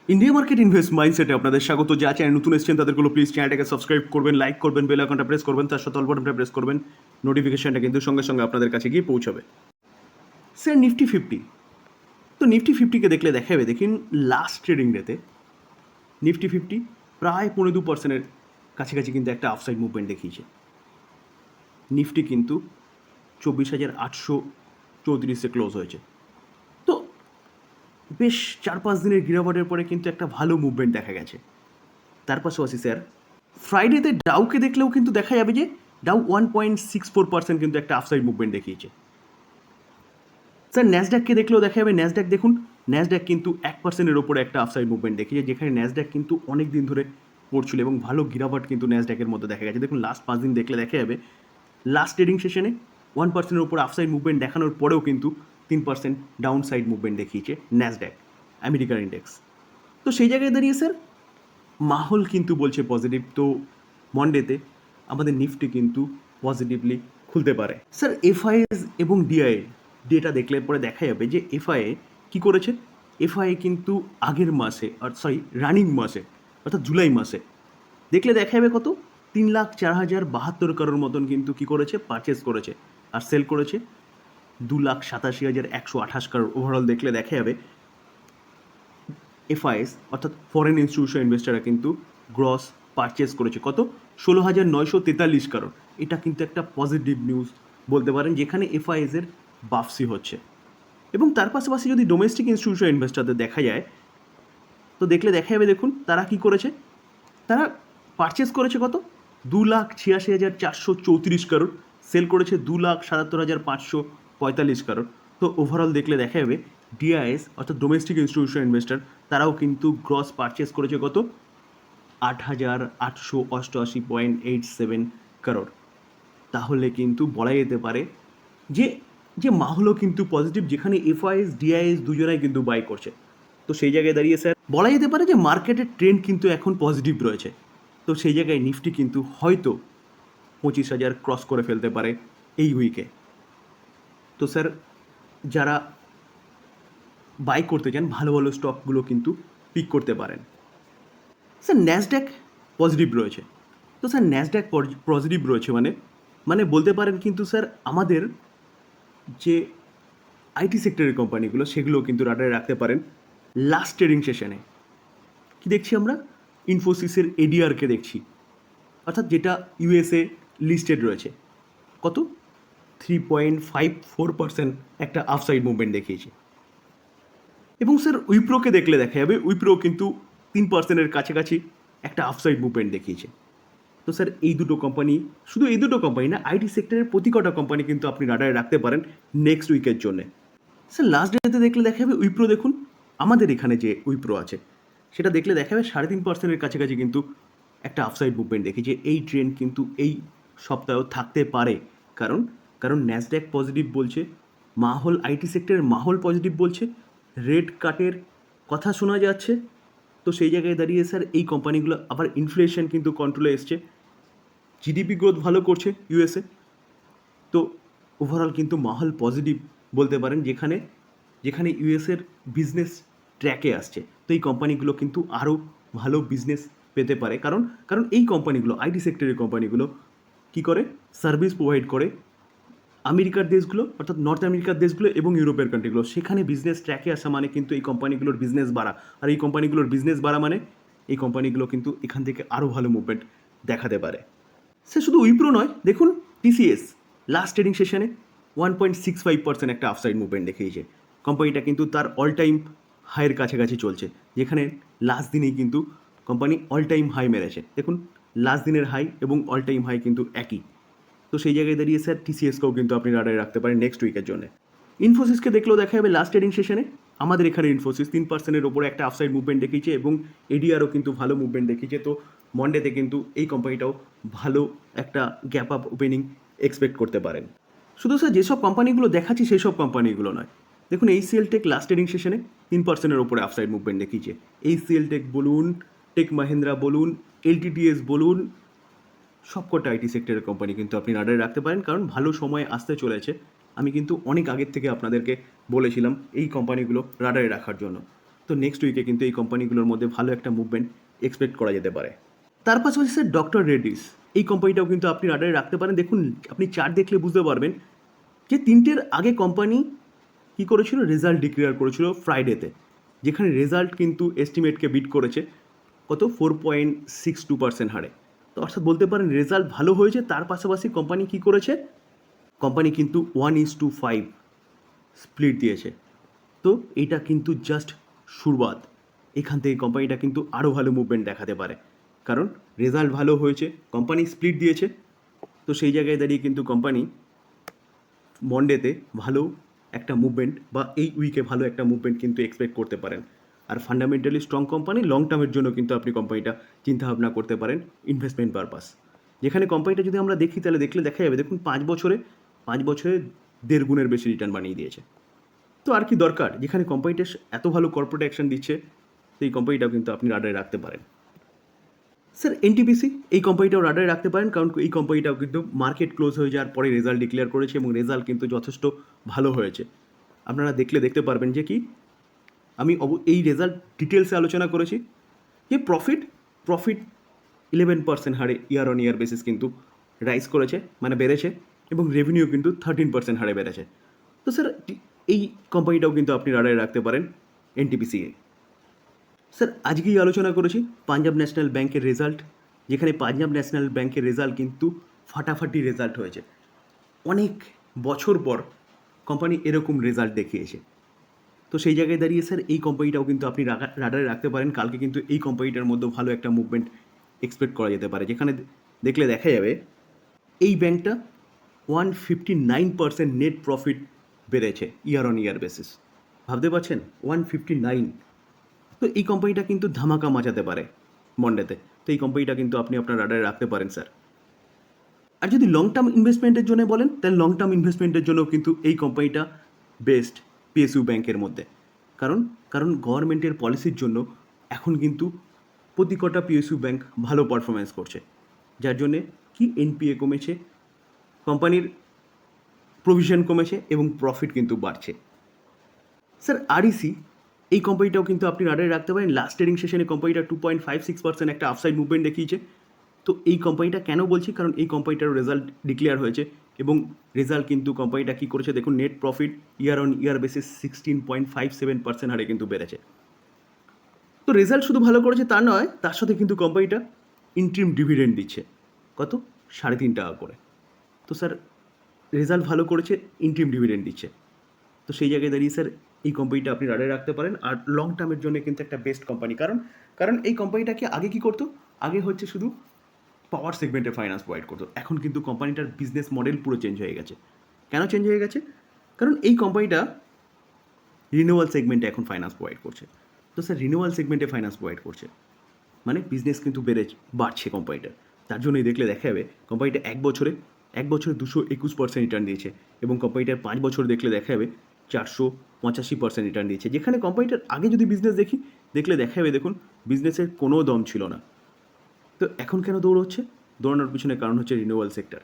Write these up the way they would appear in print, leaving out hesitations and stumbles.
India market invest মাইন্ডসেটে আপনাদের স্বাগত। যা চ্যানেল নতুন এসেছেন তাদেরগুলো প্লিজ চ্যানেলটাকে সাবস্ক্রাইব করবেন, লাইক করবেন, বেল আইকনটা প্রেস করবেন, তার সাথে অল বাটনটা প্রেস করবেন। নোটিফিকেশনটা কিন্তু সঙ্গে সঙ্গে আপনাদের কাছে গিয়ে পৌঁছাবে। স্যার নিফটি ফিফটি, তো নিফটি ফিফটিকে দেখলে দেখা যাবে, দেখুন লাস্ট ট্রেডিং ডেতে নিফটি ফিফটি প্রায় 2.2% কাছাকাছি কিন্তু একটা আপসাইড মুভমেন্ট দেখিয়েছে। নিফটি কিন্তু 24,834 ক্লোজ হয়েছে। তো বেশ 4-5 দিনের গিরাবটের পরে কিন্তু একটা ভালো মুভমেন্ট দেখা গেছে। তার পাশাপাশি স্যার ফ্রাইডেতে ডাউকে দেখলেও কিন্তু দেখা যাবে যে ডাউ 1.64% কিন্তু একটা আপসাইড মুভমেন্ট দেখিয়েছে। স্যার ন্যাসড্যাককে দেখলেও দেখা যাবে, ন্যাসড্যাক দেখুন, ন্যাসড্যাক কিন্তু 1%-এর ওপরে একটা আপসাইড মুভমেন্ট দেখিয়েছে, যেখানে ন্যাসড্যাক কিন্তু অনেক দিন ধরে পড়ছিল এবং ভালো গিরাবট কিন্তু ন্যাসড্যাকের মধ্যে দেখা গেছে। দেখুন লাস্ট 5 দিন দেখলে দেখা যাবে লাস্ট ট্রেডিং সেশনে 1%-এর উপর আপসাইড মুভমেন্ট দেখানোর পরেও কিন্তু 3% ডাউন সাইড মুভমেন্ট দেখিয়েছে ন্যাসড্যাক আমেরিকার ইন্ডেক্স। তো সেই জায়গায় দাঁড়িয়ে স্যার মাহল কিন্তু বলছে পজিটিভ। তো মন্ডেতে আমাদের নিফটি কিন্তু পজিটিভলি খুলতে পারে। স্যার এফআইএস এবং ডিআইএ ডেটা দেখলে পরে দেখা যাবে যে এফআইএ কি করেছে, এফআইএ কিন্তু আগের মাসে রানিং মাসে অর্থাৎ জুলাই মাসে দেখলে দেখা যাবে কত 3,04,072 কারোর মতন কিন্তু কি করেছে, পারচেস করেছে, আর সেল করেছে 2,87,128 কারোর। ওভারঅল দেখলে দেখা যাবে এফআইএস অর্থাৎ ফরেন ইনস্টিটিউশন ইনভেস্টাররা কিন্তু গ্রস পারচেস করেছে কত, 16,943 কারোর। এটা কিন্তু একটা পজিটিভ নিউজ বলতে পারেন, যেখানে এফআইএস এর বাপসি হচ্ছে। এবং তার পাশাপাশি যদি ডোমেস্টিক ইনস্টিটিউশন ইনভেস্টারদের দেখা যায়, তো দেখলে দেখা যাবে, দেখুন তারা কি করেছে, তারা পারচেস করেছে কত, 2,86,434 কারোর, সেল করেছে 2,77,545 কারোর। তো ওভারঅল দেখলে দেখা যাবে ডিআইএস অর্থাৎ ডোমেস্টিক ইনস্টিটিউশন ইনভেস্টার তারাও কিন্তু গ্রস পারচেস করেছে কত, 8,888.87 কারোর। তাহলে কিন্তু বলা যেতে পারে যে যে মাহলও কিন্তু পজিটিভ, যেখানে এফআইএস ডিআইএস দুজনাই কিন্তু বাই করছে। তো সেই জায়গায় দাঁড়িয়ে স্যার বলা যেতে পারে যে মার্কেটের ট্রেন্ড কিন্তু এখন পজিটিভ রয়েছে। তো সেই জায়গায় নিফটি কিন্তু হয়তো 25,000 ক্রস করে ফেলতে পারে এই উইকে। তো স্যার যারা বাই করতে চান ভালো ভালো স্টকগুলো কিন্তু পিক করতে পারেন। স্যার ন্যাসড্যাক পজিটিভ রয়েছে। তো স্যার ন্যাসড্যাক পজিটিভ রয়েছে মানে মানে বলতে পারেন কিন্তু স্যার আমাদের যে আইটি সেক্টরের কোম্পানিগুলো সেগুলো কিন্তু রাডারে রাখতে পারেন। লাস্ট ট্রেডিং সেশনে কি দেখছি আমরা, ইনফোসিসের এডিআরকে দেখছি, অর্থাৎ যেটা ইউএসএ লিস্টেড রয়েছে, কত 3.54% একটা আপসাইড মুভমেন্ট দেখিয়েছে। এবং স্যার উইপ্রোকে দেখলে দেখা যাবে উইপ্রো কিন্তু 3%-এর কাছাকাছি একটা আপসাইড মুভমেন্ট দেখিয়েছে। তো স্যার এই দুটো কোম্পানি, শুধু এই দুটো কোম্পানি না, আইটি সেক্টরের প্রতি কটা কোম্পানি কিন্তু আপনি রাডারে রাখতে পারেন নেক্সট উইকের জন্য। স্যার লাস্ট ডেতে দেখলে দেখা যাবে উইপ্রো, দেখুন আমাদের এখানে যে উইপ্রো আছে সেটা দেখলে দেখা যাবে 3.5%-এর কাছাকাছি কিন্তু একটা আপসাইড মুভমেন্ট দেখি, যে এই ট্রেন্ড কিন্তু এই সপ্তাহ থাকতে পারে। কারণ কারণ ন্যাসড্যাক পজিটিভ বলছে, মাহল আইটি সেক্টরের মাহল পজিটিভ বলছে, রেট কাটের কথা শোনা যাচ্ছে। তো সেই জায়গায় দাঁড়িয়ে স্যার এই কোম্পানিগুলো আবার ইনফ্লেশন কিন্তু কন্ট্রোলে এসছে, জিডিপি গ্রোথ ভালো করছে ইউএসএ। তো ওভারঅল কিন্তু মাহল পজিটিভ বলতে পারেন, যেখানে যেখানে ইউএসের বিজনেস ট্র্যাকে আসছে। তো এই কোম্পানিগুলো কিন্তু আরও ভালো বিজনেস পেতে পারে, কারণ কারণ এই কোম্পানিগুলো আইটি সেক্টরের কোম্পানিগুলো কি করে, সার্ভিস প্রোভাইড করে আমেরিকার দেশগুলো অর্থাৎ নর্থ আমেরিকার দেশগুলো এবং ইউরোপের কান্ট্রিগুলো, সেখানে বিজনেস ট্র্যাকে আসা মানে কিন্তু এই কোম্পানিগুলোর বিজনেস বাড়া, আর এই কোম্পানিগুলোর বিজনেস বাড়া মানে এই কোম্পানিগুলো কিন্তু এখান থেকে আরও ভালো মুভমেন্ট দেখাতে পারে। সে শুধু উইপ্রো নয়, দেখুন টিসিএস লাস্ট ট্রেডিং সেশনে 1.65% একটা আপসাইড মুভমেন্ট দেখিয়েছে। কোম্পানিটা কিন্তু তার অল টাইম হাইয়ের কাছাকাছি চলছে, যেখানে লাস্ট দিনেই কিন্তু কোম্পানি অল টাইম হাই মেরেছে। দেখুন লাস্ট দিনের হাই এবং অল টাইম হাই কিন্তু একই। তো সেই জায়গায় দাঁড়িয়ে স্যার টিসিএসকেও কিন্তু আপনি রাডারে রাখতে পারেন নেক্সট উইকের জন্য। ইনফোসিসকে দেখলেও দেখা যাবে লাস্ট ট্রেডিং সেশনে আমাদের এখানে ইনফোসিস 3%-এর ওপরে একটা আপসাইড মুভমেন্ট দেখিয়েছে এবং এডিআরও কিন্তু ভালো মুভমেন্ট দেখিয়েছে। তো মন্ডেতে কিন্তু এই কোম্পানিটাও ভালো একটা গ্যাপ আপ ওপেনিং এক্সপেক্ট করতে পারেন। শুধু স্যার যেসব কোম্পানিগুলো দেখাচ্ছি সেই সব কোম্পানিগুলো নয়, দেখুন এইচসিএল টেক লাস্ট ট্রেডিং সেশনে 3%-এর ওপরে আপসাইড মুভমেন্ট দেখিয়েছে। এইচসিএল টেক বলুন, টেক মাহিন্দ্রা বলুন, এলটিটিএস বলুন, সবকটা আইটি সেক্টরের কোম্পানি কিন্তু আপনি রাডারে রাখতে পারেন, কারণ ভালো সময় আসতে চলেছে। আমি কিন্তু অনেক আগের থেকে আপনাদেরকে বলেছিলাম এই কোম্পানিগুলো রাডারে রাখার জন্য। তো নেক্সট উইকে কিন্তু এই কোম্পানিগুলোর মধ্যে ভালো একটা মুভমেন্ট এক্সপেক্ট করা যেতে পারে। তার পাশাপাশি স্যার ডক্টর রেড্ডিস এই কোম্পানিটাও কিন্তু আপনি রাডারে রাখতে পারেন। দেখুন আপনি চার্ট দেখলে বুঝতে পারবেন যে 3টের আগে কোম্পানি কী করেছিল, রেজাল্ট ডিক্লেয়ার করেছিল ফ্রাইডেতে, যেখানে রেজাল্ট কিন্তু এস্টিমেটকে বিট করেছে কত 4.62% হারে। তো অর্থাৎ বলতে পারেন রেজাল্ট ভালো হয়েছে। তার পাশাপাশি কোম্পানি কী করেছে, কোম্পানি কিন্তু 1:5 স্প্লিট দিয়েছে। তো এটা কিন্তু জাস্ট শুরুয়াত। এখান থেকে কোম্পানিটা কিন্তু আরও ভালো মুভমেন্ট দেখাতে পারে, কারণ রেজাল্ট ভালো হয়েছে, কোম্পানি স্প্লিট দিয়েছে। তো সেই জায়গায় দাঁড়িয়ে কিন্তু কোম্পানি মন্ডেতে ভালো একটা মুভমেন্ট বা এই উইকে ভালো একটা মুভমেন্ট কিন্তু এক্সপেক্ট করতে পারেন। আর ফান্ডামেন্টালি স্ট্রং কোম্পানি, লং টার্মের জন্য কিন্তু আপনি কোম্পানিটা চিন্তাভাবনা করতে পারেন ইনভেস্টমেন্ট পারপাস। যেখানে কোম্পানিটা যদি আমরা দেখি তাহলে দেখা যাবে, দেখুন 5 বছরে 1.5 গুণের বেশি রিটার্ন বানিয়ে দিয়েছে। তো আর কি দরকার, যেখানে কোম্পানিটা এত ভালো কর্পোরেট অ্যাকশন দিচ্ছে, সেই কোম্পানিটাও কিন্তু আপনি রাডারে রাখতে পারেন। স্যার এনটিপিসি এই কোম্পানিটাও রাডারে রাখতে পারেন, কারণ এই কোম্পানিটাও কিন্তু মার্কেট ক্লোজ হয়ে যাওয়ার পরে রেজাল্ট ডিক্লেয়ার করেছে এবং রেজাল্ট কিন্তু যথেষ্ট ভালো হয়েছে। আপনারা দেখতে পারবেন যে কি আমি এই রেজাল্ট ডিটেলসে আলোচনা করেছি যে প্রফিট 11% হারে ইয়ার অন ইয়ার বেসিস কিন্তু রাইজ করেছে, মানে বেড়েছে, এবং রেভিনিউ কিন্তু 13% হারে বেড়েছে। তো স্যার এই কোম্পানিটাও কিন্তু আপনি রাডারে রাখতে পারেন এনটিপিসিকে। স্যার আজকেই আলোচনা করেছি পাঞ্জাব ন্যাশনাল ব্যাংকের রেজাল্ট, যেখানে পাঞ্জাব ন্যাশনাল ব্যাংকের রেজাল্ট কিন্তু ফাটাফাটি রেজাল্ট হয়েছে। অনেক বছর পর কোম্পানি এরকম রেজাল্ট দেখিয়েছে। তো সেই জায়গায় দাঁড়িয়ে স্যার এই কোম্পানিটাও কিন্তু আপনি রাডারে রাখতে পারেন। কালকে কিন্তু এই কোম্পানিটার মধ্যে ভালো একটা মুভমেন্ট এক্সপেক্ট করা যেতে পারে, যেখানে দেখা যাবে এই ব্যাংকটা 159% নেট প্রফিট বেড়েছে ইয়ার অন ইয়ার বেসিস। ভাবতে পারছেন 159। তো এই কোম্পানিটা কিন্তু ধামাকা মাচাতে পারে মন্ডেতে। তো এই কোম্পানিটা কিন্তু আপনি আপনার রাডারে রাখতে পারেন স্যার। আর যদি লং টার্ম ইনভেস্টমেন্টের জন্য বলেন, তাহলে লং টার্ম ইনভেস্টমেন্টের জন্য কিন্তু এই কোম্পানিটা বেস্ট পিএসইউ ব্যাংকের মধ্যে। কারণ গভর্নমেন্টের পলিসির জন্য এখন কিন্তু প্রতি কটা পিএসইউ ব্যাংক ভালো পারফরমেন্স করছে, যার জন্যে কি এনপিএ কমেছে, কোম্পানির প্রভিশন কমেছে এবং প্রফিট কিন্তু বাড়ছে। স্যার আরইসি এই কোম্পানিটাও কিন্তু আপনি রাডারে রাখতে পারেন। লাস্ট ট্রেডিং সেশনে কোম্পানিটা 2.56% একটা আপসাইড মুভমেন্ট দেখিয়েছে। তো এই কোম্পানিটা কেন বলছি, কারণ এই কোম্পানিটার রেজাল্ট ডিক্লেয়ার হয়েছে এবং রেজাল্ট কিন্তু কোম্পানিটা কী করেছে দেখুন, net profit year on year basis 16.57% হারে কিন্তু বেড়েছে। তো রেজাল্ট শুধু ভালো করেছে তা নয়, তার সাথে কিন্তু কোম্পানিটা ইন্ট্রিম ডিভিডেন্ড দিচ্ছে কত 3.5 টাকা করে। তো স্যার রেজাল্ট ভালো করেছে, ইন্ট্রিম ডিভিডেন্ড দিচ্ছে। তো সেই জায়গায় দাঁড়িয়ে স্যার এই কোম্পানিটা আপনি রাডারে রাখতে পারেন। আর লং টার্মের জন্য কিন্তু একটা বেস্ট কোম্পানি, কারণ এই কোম্পানিটাকে আগে কী করতো, আগে হচ্ছে শুধু পাওয়ার সেগমেন্টে ফাইন্যান্স প্রোভাইড করতো। এখন কিন্তু কোম্পানিটার বিজনেস মডেল পুরো চেঞ্জ হয়ে গেছে। কেন চেঞ্জ হয়ে গেছে, কারণ এই কোম্পানিটা রিনিউয়াল সেগমেন্টে এখন ফাইন্যান্স প্রোভাইড করছে। তো স্যার রিনিউয়াল সেগমেন্টে ফাইন্যান্স প্রোভাইড করছে মানে বিজনেস কিন্তু বাড়ছে কোম্পানিটার। তার জন্যই দেখা যাবে কোম্পানিটা এক বছরে 221% রিটার্ন দিয়েছে এবং কোম্পানিটার 5 বছর দেখা যাবে 485% রিটার্ন দিয়েছে। যেখানে কোম্পানিটার আগে যদি বিজনেস দেখা যাবে দেখুন বিজনেসের কোনো দম ছিল না। তো এখন কেন দৌড়ানোর পিছনে কারণ হচ্ছে রিনিউয়াল সেক্টর।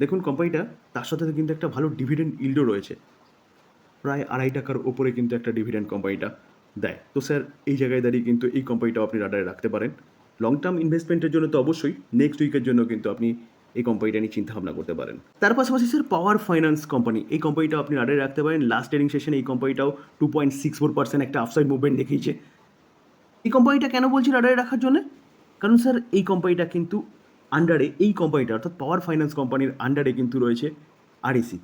দেখুন কোম্পানিটা তার সাথে কিন্তু একটা ভালো ডিভিডেন্ড ইল্ডও রয়েছে, প্রায় 2.5 টাকার ওপরে কিন্তু একটা ডিভিডেন্ড কোম্পানিটা দেয়। তো স্যার এই জায়গায় দাঁড়িয়ে কিন্তু এই কোম্পানিটাও আপনি রাডারে রাখতে পারেন। লং টার্ম ইনভেস্টমেন্টের জন্য তো অবশ্যই, নেক্সট উইকের জন্য কিন্তু আপনি এই কোম্পানিটা নিয়ে চিন্তাভাবনা করতে পারেন। তার পাশাপাশি স্যার পাওয়ার ফাইন্যান্স কোম্পানি এই কোম্পানিটাও আপনি রাডারে রাখতে পারেন। লাস্ট ট্রেডিং সেশনে এই কোম্পানিটাও 2.64% একটা আপসাইড মুভমেন্ট দেখিয়েছে। এই কোম্পানিটা কেন বলছি রাডারে রাখার জন্য, কারণ স্যার এই কোম্পানিটা কিন্তু এই কোম্পানিটা অর্থাৎ পাওয়ার ফাইন্যান্স কোম্পানির আন্ডারে কিন্তু রয়েছে আরইসি।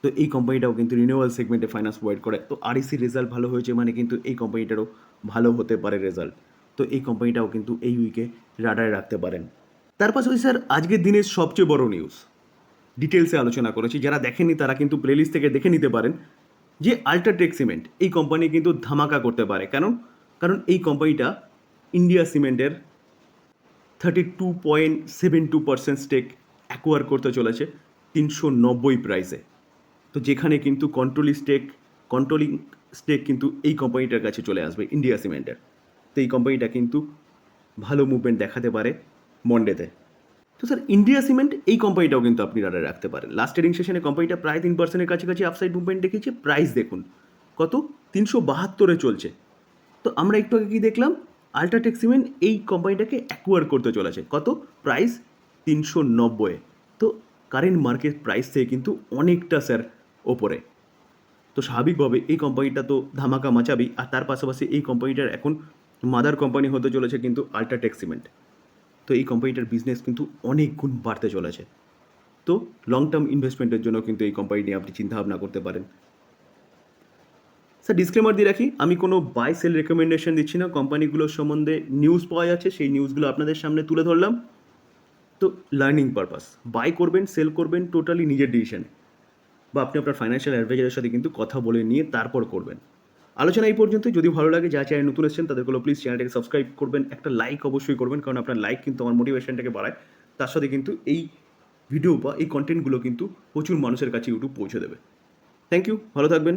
তো এই কোম্পানিটাও কিন্তু রিনিউয়াল সেগমেন্টে ফাইন্যান্স প্রোভাইড করে। তো আরইসির রেজাল্ট ভালো হয়েছে মানে কিন্তু এই কোম্পানিটারও ভালো হতে পারে রেজাল্ট। তো এই কোম্পানিটাও কিন্তু এই উইকে রাডারে রাখতে পারেন। তার পাশাপাশি স্যার আজকের দিনের সবচেয়ে বড় নিউজ ডিটেলসে আলোচনা করেছি, যারা দেখেননি তারা কিন্তু প্লেলিস্ট থেকে দেখে নিতে পারেন যে আল্ট্রাটেক সিমেন্ট এই কোম্পানি কিন্তু ধামাকা করতে পারে। কারণ এই কোম্পানিটা ইন্ডিয়া সিমেন্টের 32.72% স্টেক অ্যাকোয়ার করতে চলেছে 390 প্রাইসে। তো যেখানে কিন্তু কন্ট্রোলিং স্টেক কিন্তু এই কোম্পানিটার কাছে চলে আসবে ইন্ডিয়া সিমেন্টের। তো এই কোম্পানিটা কিন্তু ভালো মুভমেন্ট দেখাতে পারে মন্ডেতে। তো স্যার ইন্ডিয়া সিমেন্ট এই কোম্পানিটাও কিন্তু আপনি রাডারে রাখতে পারেন। লাস্ট ট্রেডিং সেশনে কোম্পানিটা প্রায় 3%-এর কাছাকাছি আপসাইড মুভমেন্ট দেখিয়েছে। প্রাইস দেখুন কত 372 চলছে। তো আমরা একটু আগে কি দেখলাম, আল্ট্রাটেক সিমেন্ট এই কোম্পানিটাকে অ্যাকোয়ার করতে চলেছে। কত? প্রাইস 390। তো কারেন্ট মার্কেট প্রাইস থেকে কিন্তু অনেকটা স্যার ওপরে। তো স্বাভাবিকভাবে এই কোম্পানিটা তো ধামাকা মাচাবেই। আর তার পাশাপাশি এই কোম্পানিটার এখন মাদার কোম্পানি হতে চলেছে কিন্তু আল্ট্রাটেক সিমেন্ট। তো এই কোম্পানিটার বিজনেস কিন্তু অনেক গুণ বাড়তে চলেছে। তো লং টার্ম ইনভেস্টমেন্টের জন্য কিন্তু এই কোম্পানি নিয়ে আপনি চিন্তাভাবনা করতে পারেন। স্যার ডিসক্লেমার দিয়ে রাখি, আমি কোনো বাই সেল রেকমেন্ডেশন দিচ্ছি না। কোম্পানিগুলোর সম্বন্ধে নিউজ পাওয়া যাচ্ছে, সেই নিউজগুলো আপনাদের সামনে তুলে ধরলাম। তো লার্নিং পারপাস, বাই করবেন সেল করবেন টোটালি নিজের ডিসিশন, বা আপনি আপনার ফাইন্যান্সিয়াল অ্যাডভাইজারের সাথে কিন্তু কথা বলে নিয়ে তারপর করবেন। আলোচনা এই পর্যন্ত। যদি ভালো লাগে, যা চ্যানেল নতুন এসেছেন তাদেরগুলো প্লিজ চ্যানেলটাকে সাবস্ক্রাইব করবেন, একটা লাইক অবশ্যই করবেন, কারণ আপনার লাইক কিন্তু আমার মোটিভেশনটাকে বাড়ায়। তার সাথে কিন্তু এই ভিডিও বা এই কন্টেন্টগুলো কিন্তু প্রচুর মানুষের কাছে ইউটিউব পৌঁছে দেবে। থ্যাংক ইউ, ভালো থাকবেন।